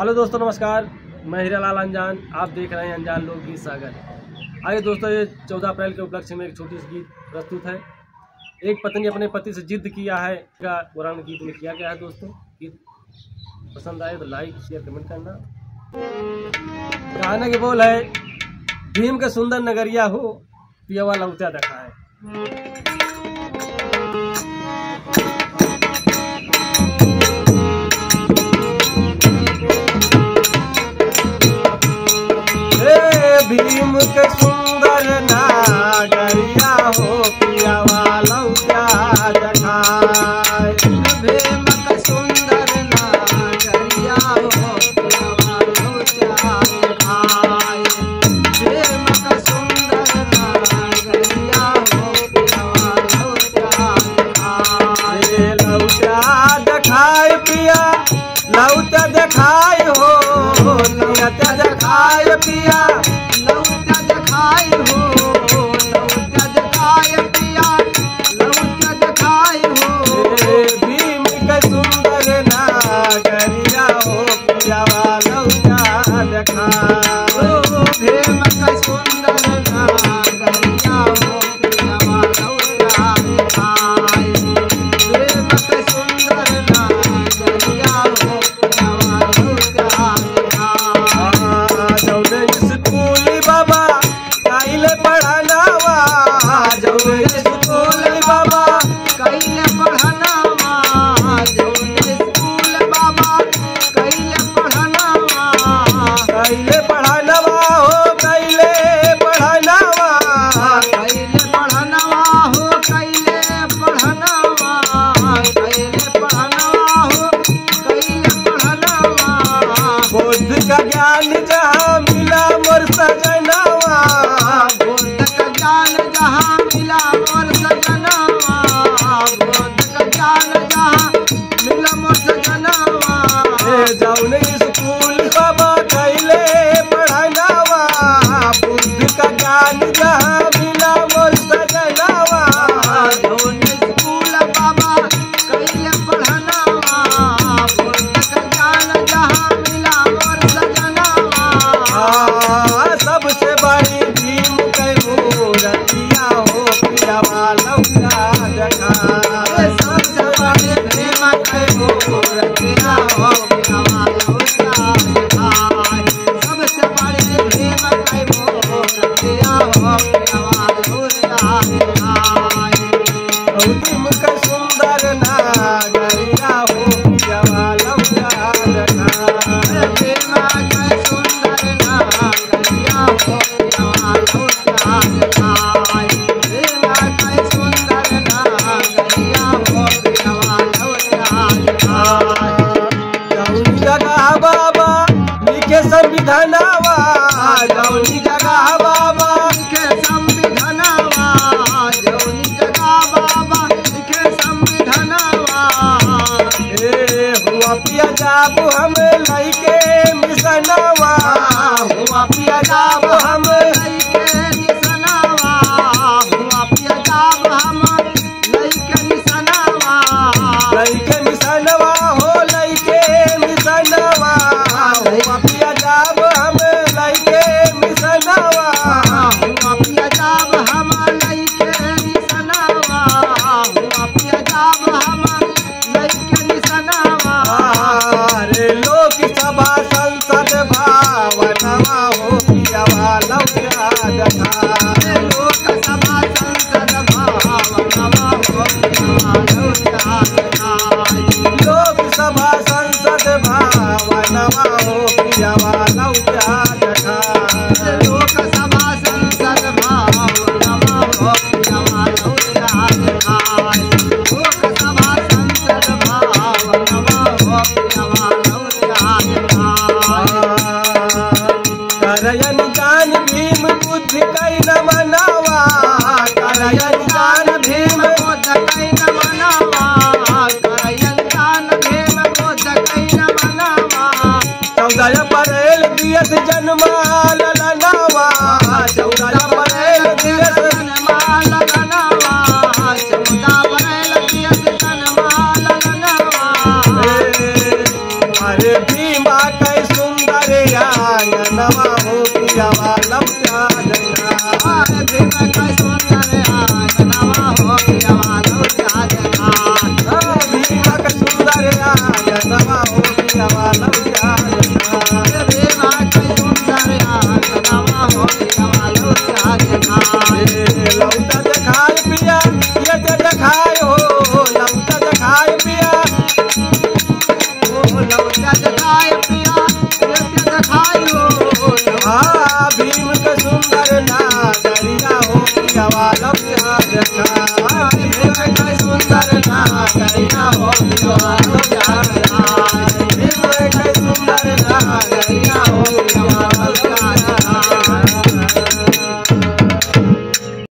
Hello दोस्तों, नमस्कार। मैं हीरालाल अनजान, आप देख रहे हैं अनजान लोकगीत सागर। आइए दोस्तों, ये 14 अप्रैल के उपलक्ष्य में एक छोटी सी गीत प्रस्तुत है। एक पत्नी अपने पति से जिद किया है का पुराने गीत में किया गया है। दोस्तों, गीत पसंद आए तो लाइक शेयर कमेंट करना। गाने के बोल है, भीम के सुंदर नगरिया हो, पियवा लौटा देखा है। भीम के सुंदर नागरिया हो, पियवा लौटा देखाए। भीम के सुंदर नागरिया हो, पियवा लौटा देखाए। भीम के सुंदर नागरिया हो, पियवा लौटा देखाए। लौटा देखाए पिया, लौटा देखाए हो, लौटा देखाए पिया, लौटा देखाए हो, लौटा देखाए पिया, लौटा देखाए हो। भीम के सुंदर नागरिया हो, पियवा लौटा देखाए। भीम के सुंदर नागरिया हो, पियवा लौटा देखाए। भीम के सुंदर नागरिया हो, पियवा लौटा देखाए। जौने स्कूली बाबा काइले पढ़ानावा, जौने स्कूली बाबा कैले पढ़नावा, जौने स्कूल बाबा कैले पढ़नावा। कैले पढ़ानावा हो, कैले पढ़ानावा, कैले पढ़नावा हो, कैले पढ़नावा, कैले पढ़नावा हो, कैले पढ़नावा। बुद्ध का ज्ञान जहाँ मिला मोर सजनावा, बुद्ध का ज्ञान जहाँ मिला मोर सजनावा, बुद्ध का ज्ञान जहाँ मिला मोर सजनावा। जौने स्कूल बाबा कैले पढ़ानावा, बुद्ध का ज्ञान जहाँ मिला मोर सजनावा। जौने स्कूल बाबा कैले पढ़नावा, बुद्ध का ज्ञान जहाँ मिला मोर सजनावा। सबसे बड़ी भीम के मूर्तिया हो, पियवा लौटा देखाए। सबसे बड़ी भीम के मूर्तिया हो, पियवा लौटा देखाए। सबसे बड़ी भीम के मूर्तिया हो, पियवा लौटा देखाए। भीम के सुंदर नागरिया हो, पियवा लौटा देखाए। भीम के सुंदर नागरिया हो, पियवा लौटा देखाए। भीम के सुंदर नागरिया हो, पियवा लौटा देखाए। जौनी जगह बाबा लिखे संविधानवा, जौनी जगह बाबा लिखे संविधानवा, जौनी जगह बाबा लिखे संविधानवा। हुआ पिया जाबू हम लइके मिसनवा, हुआ पिया जाब हम लइके निसनावा, हुआ पिया जाब हम लइके निसनावा। लइके मिसनवा हो, लइके मिसनवा, हुआ पिया जाब हम लइके मिसनवा। हुआ पिया जाब हम लइके निसनावा, हुआ पिया जाब हम लइके निसनावा। अरे लोकसभा संसद भावनवा हो, पियवा लौटा देखाए। लोकसभा संसद भावनवा हो, पियवा लौटा देखाए। लोकसभा संसद भावनवा हो, पियवा लौटा देखाए। लोकसभा संसद भावनवा हो, पियवा लौटा देखाए। लोकसभा संसद भावनवा हो, पियवा लौटा देखाए। करयन जान भीम बुद्ध कई न मनावा, करयन जान भीम बुद्ध कई न मनावा, करयन जान भीम बुद्ध कई न मनावा। 14 अप्रैल दिवस जन्मा ललनावा, 14 अप्रैल दिवस जन्मा ललनावा, 14 अप्रैल दिवस जन्मा ललनावा। अरे भीमा कैसे अंगनवा हो पियावा लौटा देना भीम का सुंदर अंगनवा हो पियावा लौटा देना भीम का सुंदर